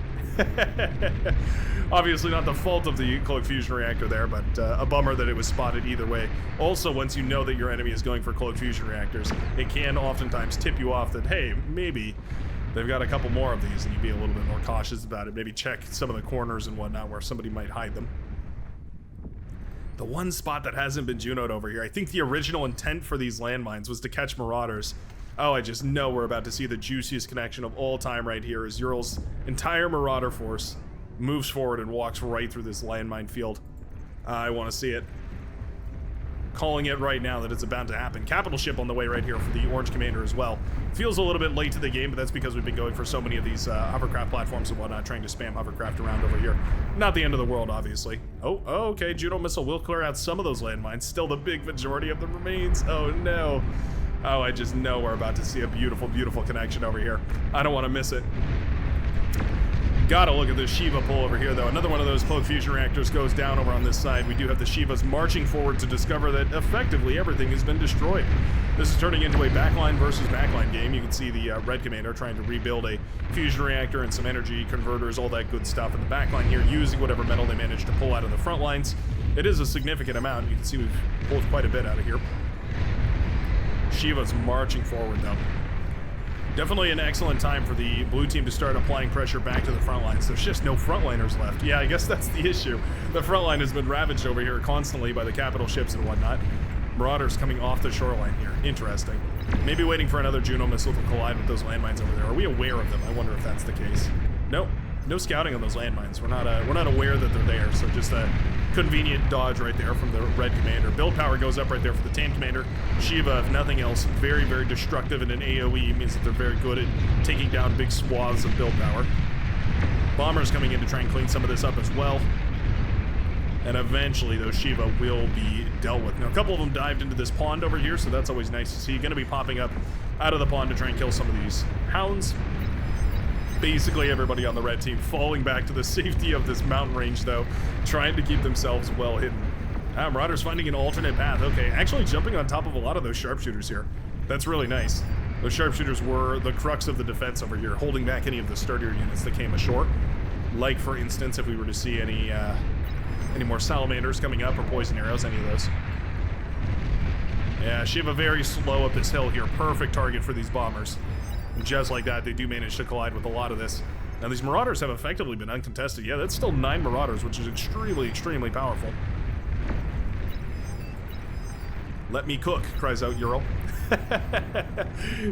Obviously not the fault of the cloaked fusion reactor there, but a bummer that it was spotted either way. Also, once you know that your enemy is going for cloaked fusion reactors, it can oftentimes tip you off that, hey, maybe they've got a couple more of these, and you'd be a little bit more cautious about it. Maybe check some of the corners and whatnot where somebody might hide them. The one spot that hasn't been Juno'd over here, I think the original intent for these landmines was to catch Marauders. Oh, I just know we're about to see the juiciest connection of all time right here as Ural's entire Marauder force moves forward and walks right through this landmine field. I want to see it. Calling it right now that it's about to happen. Capital ship on the way right here for the Orange Commander as well. Feels a little bit late to the game, but that's because we've been going for so many of these hovercraft platforms and whatnot, trying to spam hovercraft around over here. Not the end of the world, obviously. Oh, okay, Juno missile will clear out some of those landmines. Still the big majority of them remains. Oh no. Oh, I just know we're about to see a beautiful, beautiful connection over here. I don't want to miss it. Gotta look at this Shiva pull over here, though. Another one of those cloak fusion reactors goes down over on this side. We do have the Shivas marching forward to discover that effectively everything has been destroyed. This is turning into a backline versus backline game. You can see the Red Commander trying to rebuild a fusion reactor and some energy converters, all that good stuff in the backline here, using whatever metal they managed to pull out of the front lines. It is a significant amount. You can see we've pulled quite a bit out of here. Shiva's marching forward, though. Definitely an excellent time for the blue team to start applying pressure back to the front lines. There's just no frontliners left. Yeah, I guess that's the issue. The front line has been ravaged over here constantly by the capital ships and whatnot. Marauders coming off the shoreline here. Interesting. Maybe waiting for another Juno missile to collide with those landmines over there. Are we aware of them? I wonder if that's the case. Nope. No scouting on those landmines. We're not aware that they're there, so just a convenient dodge right there from the Red Commander. Build power goes up right there for the Tan Commander. Shiva, if nothing else, very, very destructive in an AoE, means that they're very good at taking down big swaths of build power. Bombers coming in to try and clean some of this up as well. And eventually, those Shiva will be dealt with. Now, a couple of them dived into this pond over here, so that's always nice to see. Going to be popping up out of the pond to try and kill some of these hounds. Basically everybody on the red team falling back to the safety of this mountain range, though, trying to keep themselves well hidden. Marauders finding an alternate path. Okay, actually jumping on top of a lot of those sharpshooters here. That's really nice. Those sharpshooters were the crux of the defense over here, holding back any of the sturdier units that came ashore. Like, for instance, if we were to see any more salamanders coming up or poison arrows, any of those. Yeah, Shiva very slow up this hill here. Perfect target for these bombers. Just like that, they do manage to collide with a lot of this. Now, these Marauders have effectively been uncontested. Yeah, that's still 9 Marauders, which is extremely, extremely powerful. Let me cook, cries out Ural.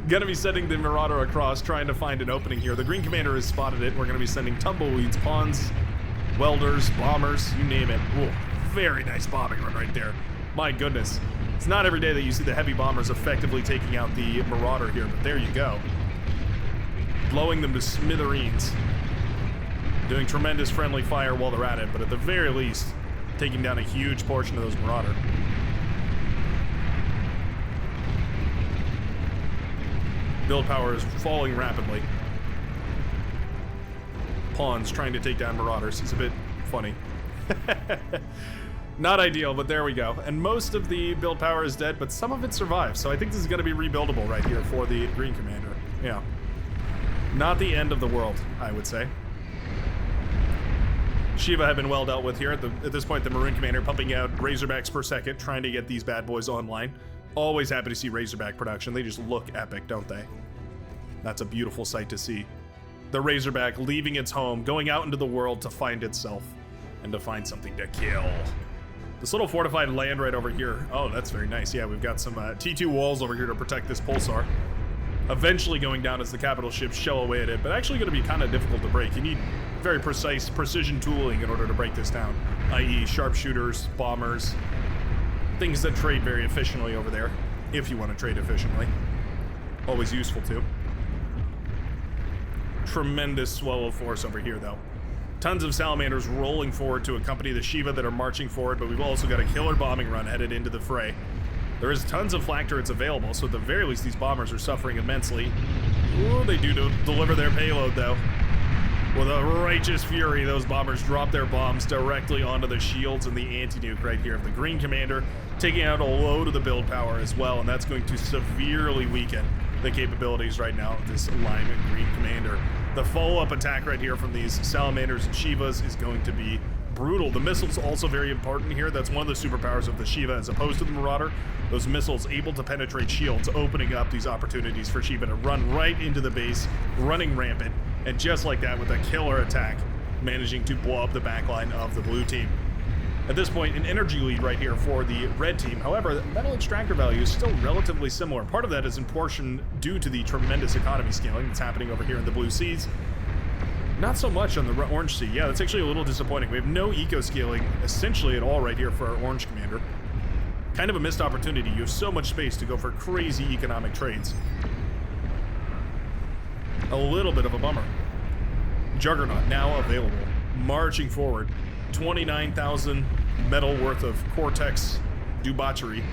Gonna be sending the Marauder across, trying to find an opening here. The Green Commander has spotted it. We're gonna be sending Tumbleweeds, Pawns, Welders, Bombers, you name it. Ooh, very nice bombing run right there. My goodness. It's not every day that you see the heavy bombers effectively taking out the Marauder here, but there you go. Blowing them to smithereens. Doing tremendous friendly fire while they're at it, but at the very least, taking down a huge portion of those Marauder. Build power is falling rapidly. Pawns trying to take down Marauders. It's a bit funny. Not ideal, but there we go. And most of the build power is dead, but some of it survives. So I think this is going to be rebuildable right here for the Green Commander. Yeah. Not the end of the world, I would say. Shiva have been well dealt with here. At this point, the Maroon Commander pumping out Razorbacks per second, trying to get these bad boys online. Always happy to see Razorback production. They just look epic, don't they? That's a beautiful sight to see. The Razorback leaving its home, going out into the world to find itself, and to find something to kill. This little fortified land right over here. Oh, that's very nice. Yeah, we've got some T2 walls over here to protect this pulsar. Eventually going down as the capital ships shell away at it, but actually going to be kind of difficult to break. You need very precise precision tooling in order to break this down, i.e. sharpshooters, bombers, things that trade very efficiently over there, if you want to trade efficiently. Always useful too. Tremendous swell of force over here, though. Tons of salamanders rolling forward to accompany the Shiva that are marching forward, but we've also got a killer bombing run headed into the fray. There is tons of flak turrets available, so at the very least these bombers are suffering immensely. Ooh, they do deliver their payload, though. With a righteous fury, those bombers drop their bombs directly onto the shields and the anti-nuke right here of the Green Commander, taking out a load of the build power as well, and that's going to severely weaken the capabilities right now of this Lime and Green Commander. The follow-up attack right here from these Salamanders and Shivas is going to be brutal. The missiles also very important here. That's one of the superpowers of the Shiva as opposed to the Marauder. Those missiles able to penetrate shields, opening up these opportunities for Shiva to run right into the base, running rampant, and just like that with a killer attack, managing to blow up the backline of the blue team. At this point, an energy lead right here for the red team. However, the metal extractor value is still relatively similar. Part of that is in portion due to the tremendous economy scaling that's happening over here in the blue seas. Not so much on the orange sea. Yeah, that's actually a little disappointing. We have no eco scaling essentially at all right here for our orange commander. Kind of a missed opportunity. You have so much space to go for crazy economic trades. A little bit of a bummer. Juggernaut now available, marching forward. 29,000 metal worth of Cortex debauchery.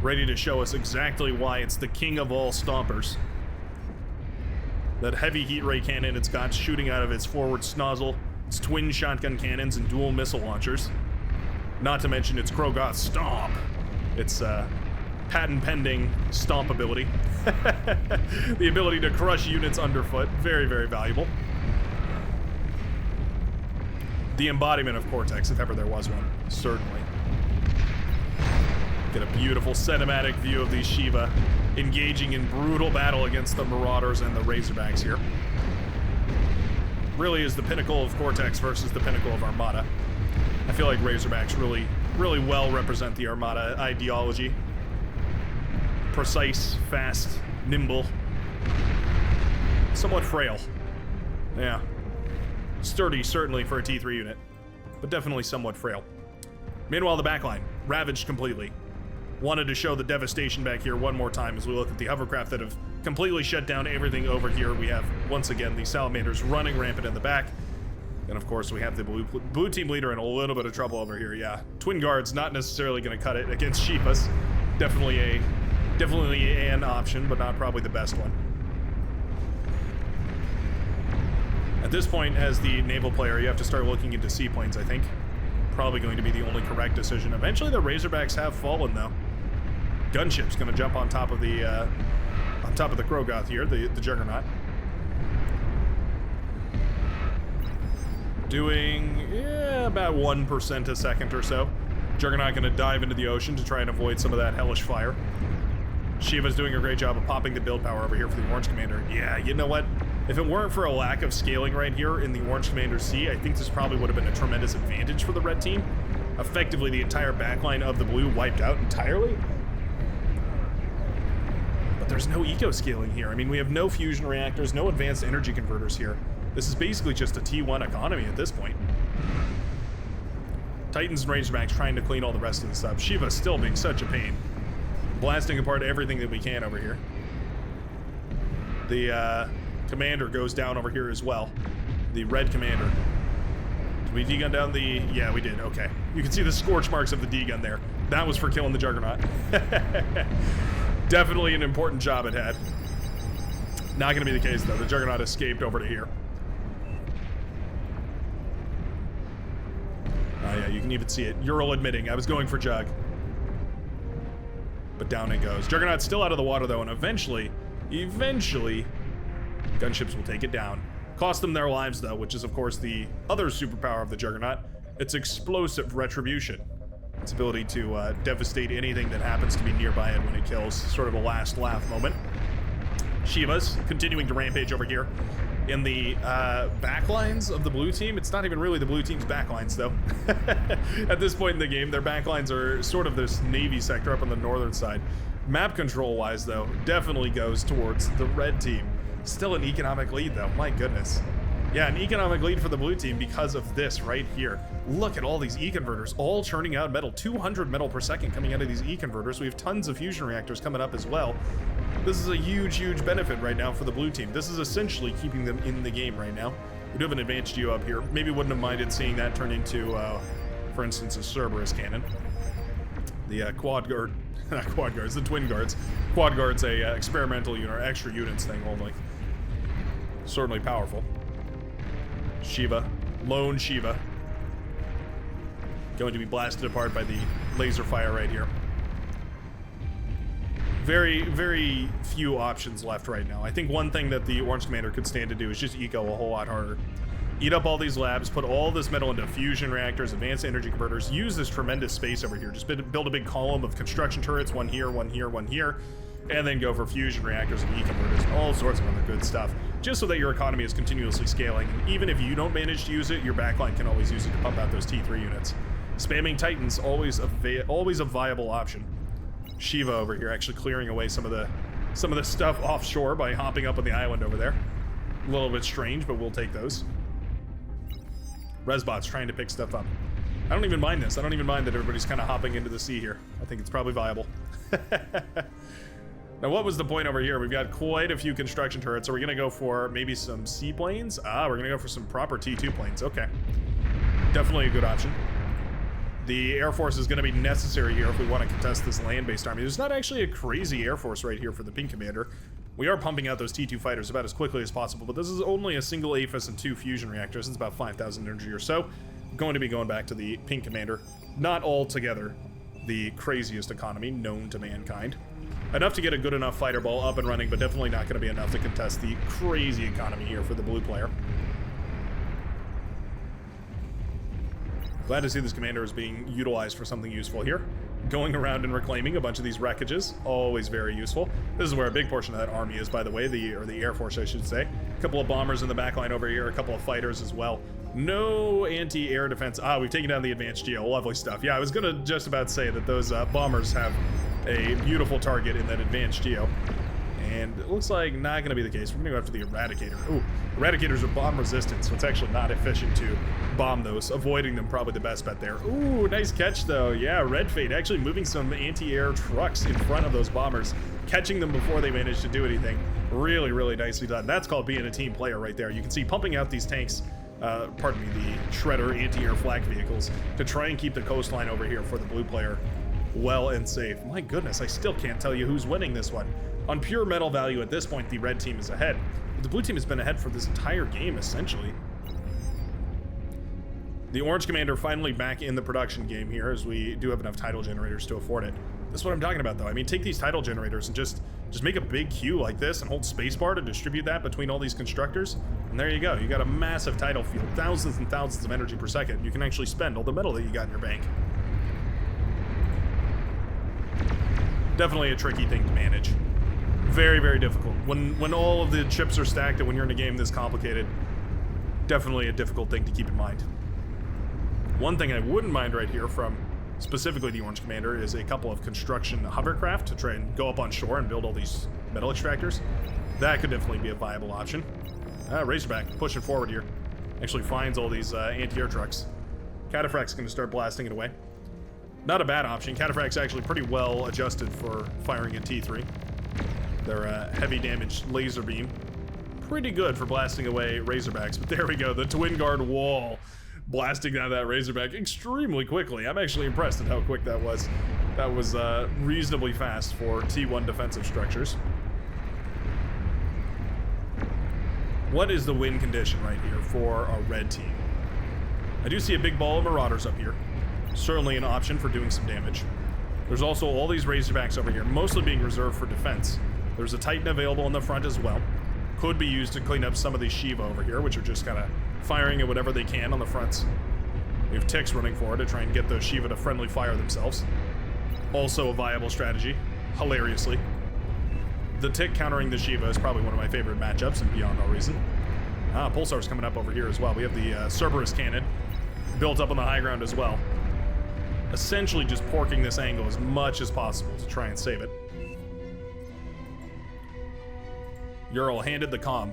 Ready to show us exactly why it's the king of all stompers. That heavy heat ray cannon it's got shooting out of its forward snozzle, its twin shotgun cannons and dual missile launchers. Not to mention its Krogoth Stomp. Its patent pending stomp ability. The ability to crush units underfoot. Very, very valuable. The embodiment of Cortex, if ever there was one. Certainly. Get a beautiful cinematic view of these Shiva engaging in brutal battle against the Marauders and the Razorbacks here. Really is the pinnacle of Cortex versus the pinnacle of Armada. I feel like Razorbacks really well represent the Armada ideology. Precise, fast, nimble. Somewhat frail. Yeah. Sturdy, certainly, for a T3 unit, but definitely somewhat frail. Meanwhile, the backline, ravaged completely. Wanted to show the devastation back here one more time as we look at the hovercraft that have completely shut down everything over here. We have, once again, the Salamanders running rampant in the back. And of course, we have the blue team leader in a little bit of trouble over here, yeah. Twin guards, not necessarily going to cut it against Shivas. Definitely an option, but not probably the best one. At this point, as the naval player, you have to start looking into seaplanes, I think. Probably going to be the only correct decision. Eventually, the Razorbacks have fallen, though. Gunship's going to jump on top of the Krogoth here, the Juggernaut. Doing about 1% a second or so. Juggernaut going to dive into the ocean to try and avoid some of that hellish fire. Shiva's doing a great job of popping the build power over here for the Orange Commander. Yeah, you know what? If it weren't for a lack of scaling right here in the Orange Commander C, I think this probably would have been a tremendous advantage for the red team. Effectively, the entire backline of the blue wiped out entirely. But there's no eco-scaling here. I mean, we have no fusion reactors, no advanced energy converters here. This is basically just a T1 economy at this point. Titans and Razorbacks trying to clean all the rest of this up. Shiva still being such a pain. Blasting apart everything that we can over here. The commander goes down over here as well. The red commander. Did we D-gun down the... Yeah, we did. Okay. You can see the scorch marks of the D-gun there. That was for killing the Juggernaut. Definitely an important job it had. Not going to be the case, though. The Juggernaut escaped over to here. Oh, yeah, you can even see it. Ural admitting, I was going for Jug. But down it goes. Juggernaut's still out of the water, though, and eventually, gunships will take it down. Cost them their lives, though, which is, of course, the other superpower of the Juggernaut. It's explosive retribution. Its ability to devastate anything that happens to be nearby it when it kills. Sort of a last laugh moment. Shiva's continuing to rampage over here. In the backlines of the blue team, it's not even really the blue team's backlines, though. At this point in the game, their backlines are sort of this navy sector up on the northern side. Map control-wise, though, definitely goes towards the red team. Still an economic lead, though. My goodness. Yeah, an economic lead for the blue team because of this right here. Look at all these E-converters all churning out metal. 200 metal per second coming out of these E-converters. We have tons of fusion reactors coming up as well. This is a huge, huge benefit right now for the blue team. This is essentially keeping them in the game right now. We do have an advanced Geo up here. Maybe wouldn't have minded seeing that turn into, for instance, a Cerberus cannon. The quad guard, not quad guards, the twin guards. Quad guard's a experimental unit, or extra units thing only. Certainly powerful. Shiva, lone Shiva, going to be blasted apart by the laser fire right here. Very, very few options left right now. I think one thing that the Orange Commander could stand to do is just eco a whole lot harder. Eat up all these labs, put all this metal into fusion reactors, advanced energy converters, use this tremendous space over here. Just build a big column of construction turrets, one here, one here, one here, and then go for fusion reactors and E-converters and all sorts of other good stuff, just so that your economy is continuously scaling. And even if you don't manage to use it, your backline can always use it to pump out those T3 units. Spamming Titans, always a viable option. Shiva over here actually clearing away some of the stuff offshore by hopping up on the island over there. A little bit strange, but we'll take those. Resbot's trying to pick stuff up. I don't even mind this. I don't even mind that everybody's kind of hopping into the sea here. I think it's probably viable. Now, what was the point over here? We've got quite a few construction turrets, so we're going to go for maybe some seaplanes. We're going to go for some proper T2 planes. Okay. Definitely a good option. The Air Force is going to be necessary here if we want to contest this land-based army. There's not actually a crazy Air Force right here for the Pink Commander. We are pumping out those T2 fighters about as quickly as possible, but this is only a single APHIS and 2 fusion reactors. It's about 5,000 energy or so. Going to be going back to the pink commander. Not altogether the craziest economy known to mankind. Enough to get a good enough fighter ball up and running, but definitely not going to be enough to contest the crazy economy here for the blue player. Glad to see this commander is being utilized for something useful here. Going around and reclaiming a bunch of these wreckages, always very useful. This is where a big portion of that army is, by the way, the Air Force, I should say. A couple of bombers in the back line over here, a couple of fighters as well. No anti-air defense. We've taken down the advanced geo. Lovely stuff. Yeah, I was gonna just about say that those bombers have a beautiful target in that advanced geo. And it looks like not gonna be the case. We're gonna go after the Eradicator. Ooh, Eradicators are bomb resistant, so it's actually not efficient to bomb those. Avoiding them probably the best bet there. Ooh, nice catch though. Yeah, Red Fate actually moving some anti-air trucks in front of those bombers, catching them before they managed to do anything. Really, really nicely done. That's called being a team player right there. You can see pumping out these tanks, pardon me, the Shredder anti-air flak vehicles to try and keep the coastline over here for the blue player well and safe. My goodness, I still can't tell you who's winning this one. On pure metal value at this point, the red team is ahead. But the blue team has been ahead for this entire game, essentially. The orange commander finally back in the production game here, as we do have enough tidal generators to afford it. That's what I'm talking about, though. I mean, take these tidal generators and just make a big queue like this and hold spacebar to distribute that between all these constructors. And there you go. You got a massive tidal field, thousands and thousands of energy per second. You can actually spend all the metal that you got in your bank. Definitely a tricky thing to manage. Very, very difficult. When all of the chips are stacked and when you're in a game this complicated, definitely a difficult thing to keep in mind. One thing I wouldn't mind right here from specifically the orange commander is a couple of construction hovercraft to try and go up on shore and build all these metal extractors. That could definitely be a viable option. Razorback pushing forward here. Actually finds all these anti-air trucks. Cataphract's going to start blasting it away. Not a bad option. Cataphract's actually pretty well adjusted for firing a T3. Their heavy damage laser beam. Pretty good for blasting away Razorbacks, but there we go. The Twin Guard wall blasting down that Razorback extremely quickly. I'm actually impressed at how quick that was. That was reasonably fast for T1 defensive structures. What is the win condition right here for our red team? I do see a big ball of Marauders up here. Certainly an option for doing some damage. There's also all these Razorbacks over here, mostly being reserved for defense. There's a Titan available in the front as well. Could be used to clean up some of these Shiva over here, which are just kind of firing at whatever they can on the fronts. We have Ticks running forward to try and get those Shiva to friendly fire themselves. Also a viable strategy, hilariously. The Tick countering the Shiva is probably one of my favorite matchups, and beyond all reason. Pulsar's coming up over here as well. We have the Cerberus cannon built up on the high ground as well. Essentially just porking this angle as much as possible to try and save it. Ural handed the comm.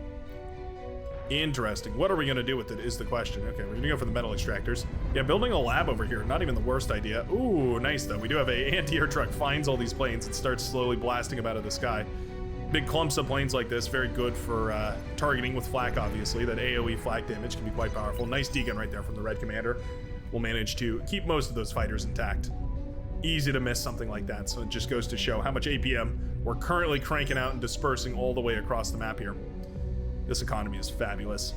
Interesting. What are we going to do with it is the question. Okay, we're going to go for the metal extractors. Yeah, building a lab over here, not even the worst idea. Ooh, nice though. We do have a anti-air truck finds all these planes and starts slowly blasting them out of the sky. Big clumps of planes like this, very good for targeting with flak, obviously. That AoE flak damage can be quite powerful. Nice D-gun right there from the red commander. We'll manage to keep most of those fighters intact. Easy to miss something like that, so it just goes to show how much APM we're currently cranking out and dispersing all the way across the map here. This economy is fabulous.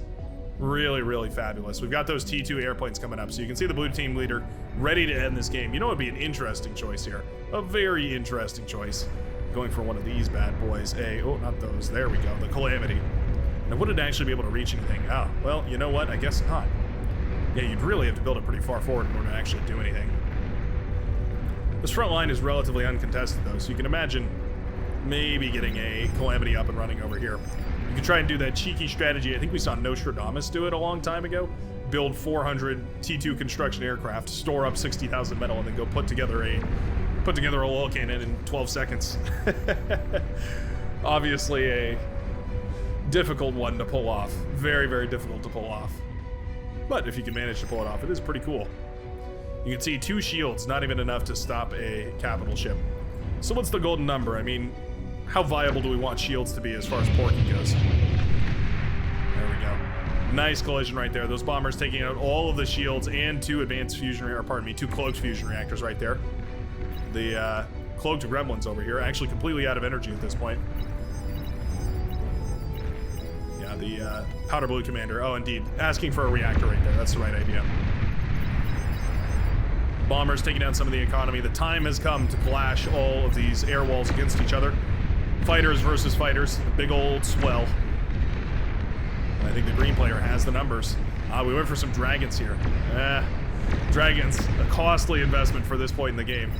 Really, really fabulous. We've got those T2 airplanes coming up, so you can see the blue team leader ready to end this game. You know what would be an interesting choice here? A very interesting choice. Going for one of these bad boys. Oh, not those. There we go. The Calamity. Now, would it actually be able to reach anything? Well, you know what? I guess not. Yeah, you'd really have to build it pretty far forward in order to actually do anything. This front line is relatively uncontested, though, so you can imagine maybe getting a Calamity up and running over here. You can try and do that cheeky strategy. I think we saw Nostradamus do it a long time ago. Build 400 T2 construction aircraft, store up 60,000 metal, and then go put together a wall cannon in 12 seconds. Obviously a difficult one to pull off. Very, very difficult to pull off. But if you can manage to pull it off, it is pretty cool. You can see 2 shields, not even enough to stop a capital ship. So what's the golden number? I mean, how viable do we want shields to be as far as porking goes? There we go. Nice collision right there. Those bombers taking out all of the shields and 2 advanced fusion, or pardon me, 2 cloaked fusion reactors right there. The cloaked gremlins over here, actually completely out of energy at this point. the powder blue commander. Oh, indeed. Asking for a reactor right there. That's the right idea. Bombers taking down some of the economy. The time has come to clash all of these air walls against each other. Fighters versus fighters. A big old swell. And I think the green player has the numbers. We went for some dragons here. Dragons. A costly investment for this point in the game.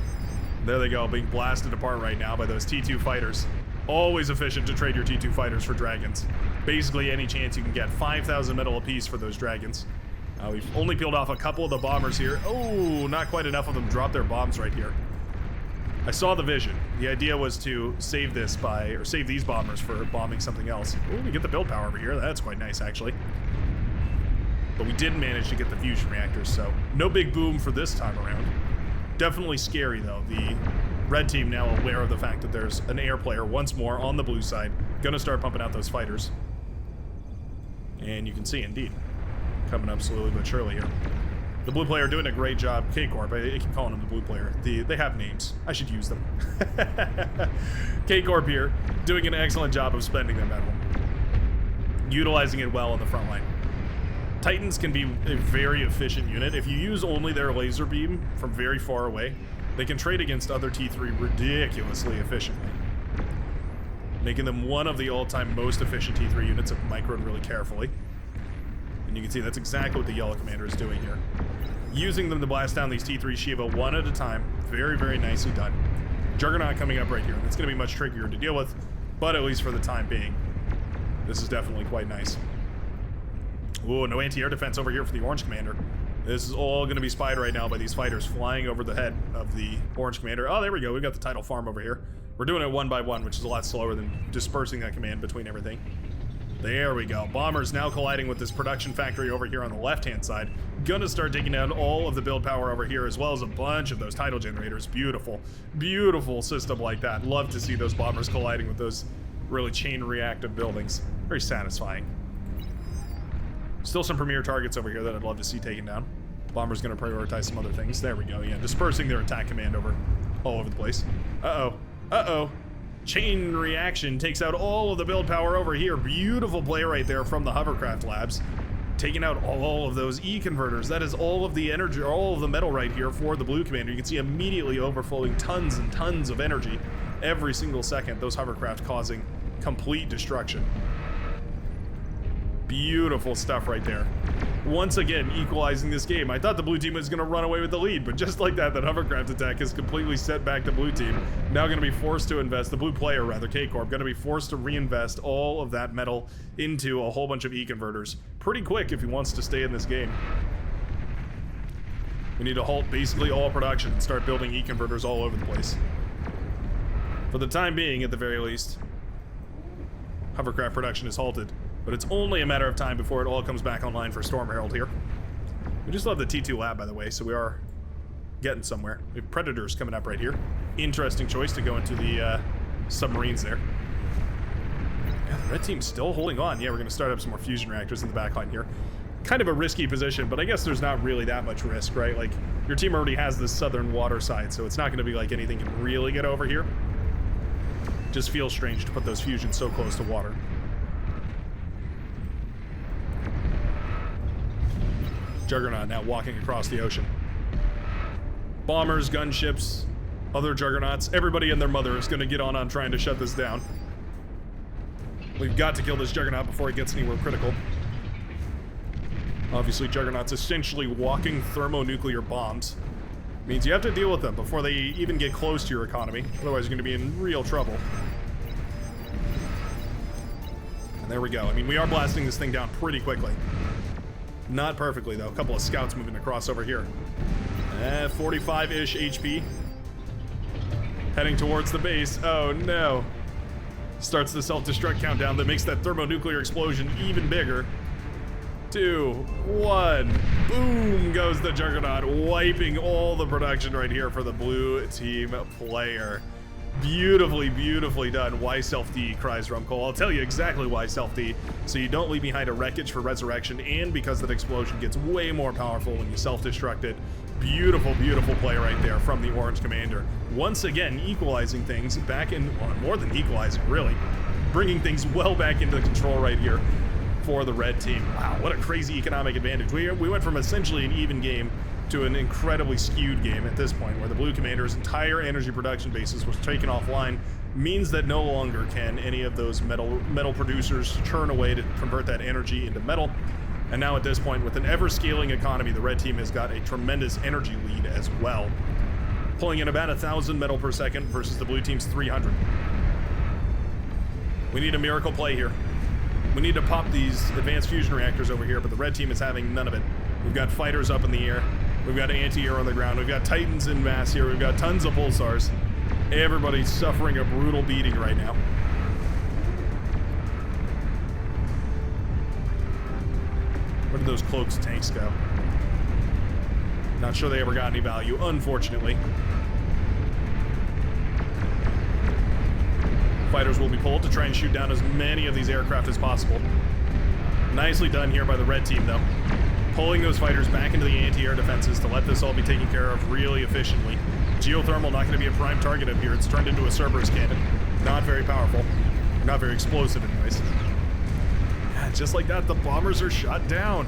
There they go, being blasted apart right now by those T2 fighters. Always efficient to trade your T2 fighters for dragons. Basically any chance you can get. 5,000 metal apiece for those dragons. We've only peeled off a couple of the bombers here. Oh, not quite enough of them dropped their bombs right here. I saw the vision. The idea was to save this or save these bombers for bombing something else. Oh, we get the build power over here. That's quite nice, actually. But we did manage to get the fusion reactors, so no big boom for this time around. Definitely scary, though. The red team now aware of the fact that there's an air player once more on the blue side. Gonna start pumping out those fighters. And you can see, indeed, coming up slowly but surely here. The blue player doing a great job. K-Corp, I keep calling him the blue player. They have names. I should use them. K-Corp here, doing an excellent job of spending their metal. Utilizing it well on the front line. Titans can be a very efficient unit. If you use only their laser beam from very far away, they can trade against other T3 ridiculously efficiently, making them one of the all-time most efficient T3 units if microed really carefully. And you can see that's exactly what the yellow commander is doing here. Using them to blast down these T3 Shiva one at a time. Very, very nicely done. Juggernaut coming up right here. That's going to be much trickier to deal with, but at least for the time being, this is definitely quite nice. Ooh, no anti-air defense over here for the orange commander. This is all going to be spied right now by these fighters flying over the head of the orange commander. Oh, there we go. We've got the tidal farm over here. We're doing it one by one, which is a lot slower than dispersing that command between everything. There we go. Bombers now colliding with this production factory over here on the left-hand side. Gonna start taking down all of the build power over here, as well as a bunch of those tidal generators. Beautiful, beautiful system like that. Love to see those bombers colliding with those really chain reactive buildings. Very satisfying. Still some premier targets over here that I'd love to see taken down. Bomber's gonna prioritize some other things. There we go, yeah, dispersing their attack command all over the place. Uh-oh, uh-oh. Chain reaction takes out all of the build power over here. Beautiful play right there from the hovercraft labs. Taking out all of those E-converters. That is all of the energy, all of the metal right here for the blue commander. You can see immediately overflowing tons and tons of energy every single second. Those hovercraft causing complete destruction. Beautiful stuff right there. Once again, equalizing this game. I thought the blue team was going to run away with the lead, but just like that hovercraft attack is completely set back the blue team. Now going to be forced to invest, the blue player rather, K-Corp, going to be forced to reinvest all of that metal into a whole bunch of E-converters. Pretty quick if he wants to stay in this game. We need to halt basically all production and start building E-converters all over the place. For the time being, at the very least, hovercraft production is halted. But it's only a matter of time before it all comes back online for Storm Herald here. We just love the T2 lab, by the way, so we are getting somewhere. We have Predators coming up right here. Interesting choice to go into the submarines there. Yeah, the red team's still holding on. Yeah, we're going to start up some more fusion reactors in the back line here. Kind of a risky position, but I guess there's not really that much risk, right? Like, your team already has this southern water side, so it's not going to be like anything can really get over here. Just feels strange to put those fusions so close to water. Juggernaut now walking across the ocean. Bombers, gunships, other juggernauts, everybody and their mother is going to get on trying to shut this down. We've got to kill this Juggernaut before it gets anywhere critical. Obviously, Juggernaut's essentially walking thermonuclear bombs. Means you have to deal with them before they even get close to your economy. Otherwise, you're going to be in real trouble. And there we go. I mean, we are blasting this thing down pretty quickly. Not perfectly, though. A couple of scouts moving across over here. 45-ish HP. Heading towards the base. Oh, no. Starts the self-destruct countdown that makes that thermonuclear explosion even bigger. 2, 1. Boom goes the Juggernaut, wiping all the production right here for the blue team player. Beautifully, beautifully done. Why self-D, cries Rumcole. I'll tell you exactly why self-D, so you don't leave behind a wreckage for resurrection, and because that explosion gets way more powerful when you self-destruct it. Beautiful, beautiful play right there from the orange commander. Once again, equalizing things back in, well, more than equalizing, really. Bringing things well back into control right here. for the red team. Wow, what a crazy economic advantage. We went from essentially an even game to an incredibly skewed game at this point, where the blue commander's entire energy production basis was taken offline, means that no longer can any of those metal producers churn away to convert that energy into metal. And now at this point, with an ever-scaling economy, the red team has got a tremendous energy lead as well, pulling in about 1,000 metal per second versus the blue team's 300. We need a miracle play here. We need to pop these advanced fusion reactors over here, but the red team is having none of it. We've got fighters up in the air. We've got anti-air on the ground. We've got titans in mass here. We've got tons of pulsars. Everybody's suffering a brutal beating right now. Where did those cloaks tanks go? Not sure they ever got any value, unfortunately. Fighters will be pulled to try and shoot down as many of these aircraft as possible. Nicely done here by the red team, though. Pulling those fighters back into the anti-air defenses to let this all be taken care of really efficiently. Geothermal not going to be a prime target up here. It's turned into a Cerberus cannon. Not very powerful. Not very explosive anyways. Just like that, the bombers are shot down.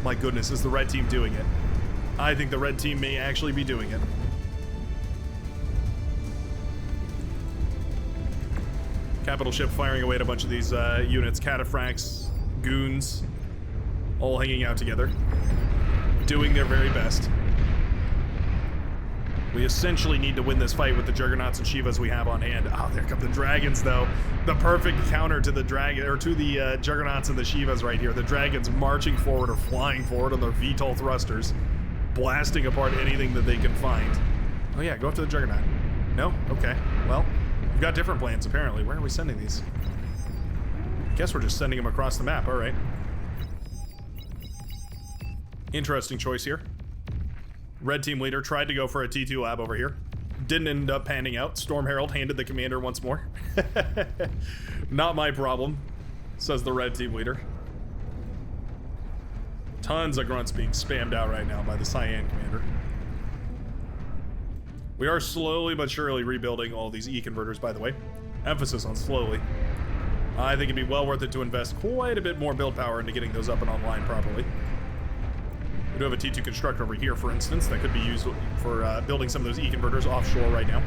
My goodness, is the red team doing it? I think the red team may actually be doing it. Capital ship firing away at a bunch of these units. Cataphracts, goons, all hanging out together, doing their very best. We essentially need to win this fight with the Juggernauts and Shivas we have on hand. Oh, there come the dragons, though. The perfect counter to the dragon, or to the Juggernauts and the Shivas right here. The dragons marching forward or flying forward on their VTOL thrusters, blasting apart anything that they can find. Oh yeah, go up to the Juggernaut. No? Okay. Well, we've got different plans apparently. Where are we sending these? I guess we're just sending them across the map. All right. Interesting choice here. Red team leader tried to go for a T2 lab over here. Didn't end up panning out. Storm Herald handed the commander once more. Not my problem, says the red team leader. Tons of grunts being spammed out right now by the Cyan commander. We are slowly but surely rebuilding all these E-converters, by the way. Emphasis on slowly. I think it'd be well worth it to invest quite a bit more build power into getting those up and online properly. We do have a T2 constructor over here, for instance, that could be used for building some of those E-converters offshore right now.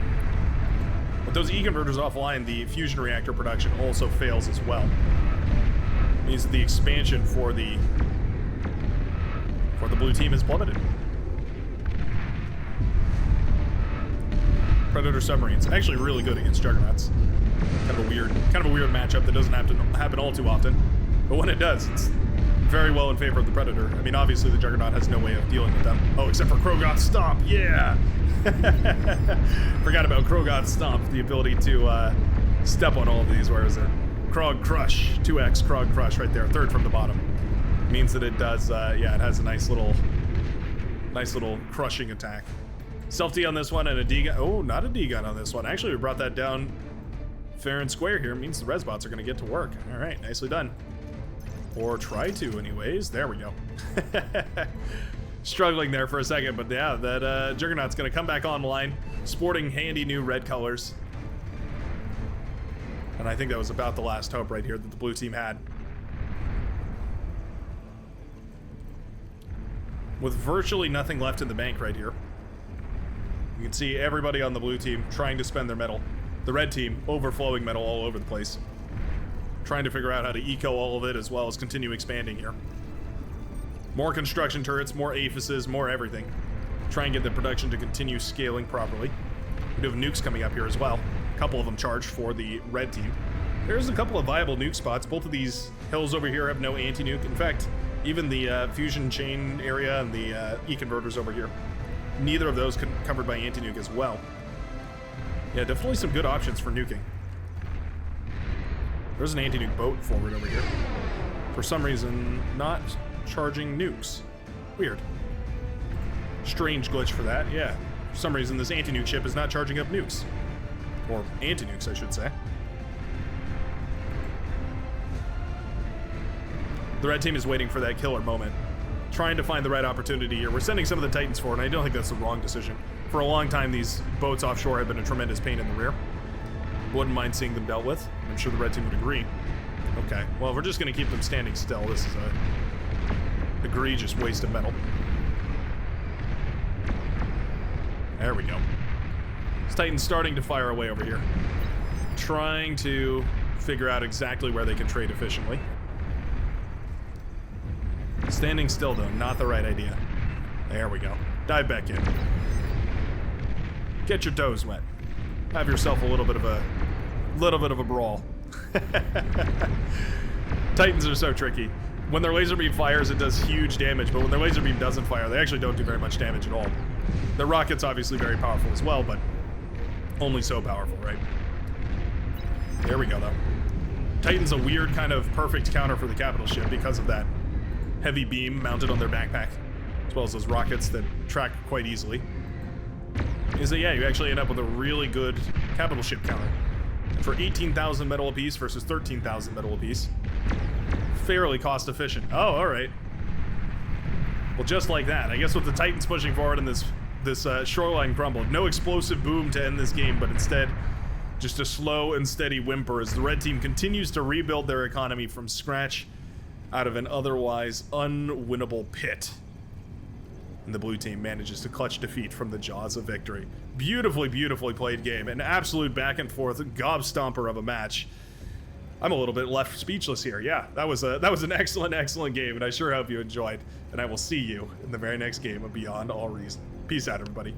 With those E-converters offline, the fusion reactor production also fails as well. It means that the expansion for the blue team is plummeted. Predator submarines, actually really good against Juggernauts. Kind of a weird matchup that doesn't have to happen all too often, but when it does, it's very well in favor of the Predator. I mean, obviously the Juggernaut has no way of dealing with them. Oh, except for Krogoth's Stomp, yeah! Forgot about Krogoth's Stomp, the ability to step on all of these. Where is it? Krog Crush, 2x Krog Crush right there, third from the bottom. Means that it does, yeah, it has a nice little crushing attack. Self-D on this one and a D-gun. Oh, not a D-gun on this one. Actually, we brought that down fair and square here. It means the Resbots are going to get to work. All right, nicely done. Or try to, anyways. There we go. Struggling there for a second, but yeah, that Juggernaut's going to come back online, sporting handy new red colors. And I think that was about the last hope right here that the blue team had. With virtually nothing left in the bank right here, you can see everybody on the blue team trying to spend their metal. The red team overflowing metal all over the place. Trying to figure out how to eco all of it as well as continue expanding here. More construction turrets, more aphises, more everything. Try and get the production to continue scaling properly. We do have nukes coming up here as well. A couple of them charged for the red team. There's a couple of viable nuke spots. Both of these hills over here have no anti-nuke. In fact, even the fusion chain area and the E-converters over here, neither of those covered by anti-nuke as well. Yeah, definitely some good options for nuking. There's an anti-nuke boat forward over here. For some reason, not charging nukes. Weird. Strange glitch for that, yeah. For some reason, this anti-nuke ship is not charging up nukes. Or anti-nukes, I should say. The red team is waiting for that killer moment. Trying to find the right opportunity here. We're sending some of the Titans forward, and I don't think that's the wrong decision. For a long time, these boats offshore have been a tremendous pain in the rear. Wouldn't mind seeing them dealt with. I'm sure the red team would agree. Okay, well, we're just gonna keep them standing still. This is a egregious waste of metal. There we go. This Titan's starting to fire away over here. Trying to figure out exactly where they can trade efficiently. Standing still, though, not the right idea. There we go. Dive back in. Get your toes wet. Have yourself a little bit of a brawl. Titans are so tricky. When their laser beam fires, it does huge damage, but when their laser beam doesn't fire, they actually don't do very much damage at all. Their rocket's obviously very powerful as well, but only so powerful, right? There we go, though. Titan's a weird kind of perfect counter for the capital ship because of that heavy beam mounted on their backpack, as well as those rockets that track quite easily. Is that, yeah, you actually end up with a really good capital ship counter. And for 18,000 metal apiece versus 13,000 metal apiece, fairly cost efficient. Oh, all right. Well, just like that, I guess with the Titans pushing forward in this shoreline crumble, no explosive boom to end this game, but instead just a slow and steady whimper as the red team continues to rebuild their economy from scratch out of an otherwise unwinnable pit. And the blue team manages to clutch defeat from the jaws of victory. Beautifully, beautifully played game. An absolute back and forth gobstomper of a match. I'm a little bit left speechless here. Yeah, that was an excellent, excellent game, and I sure hope you enjoyed. And I will see you in the very next game of Beyond All Reason. Peace out, everybody.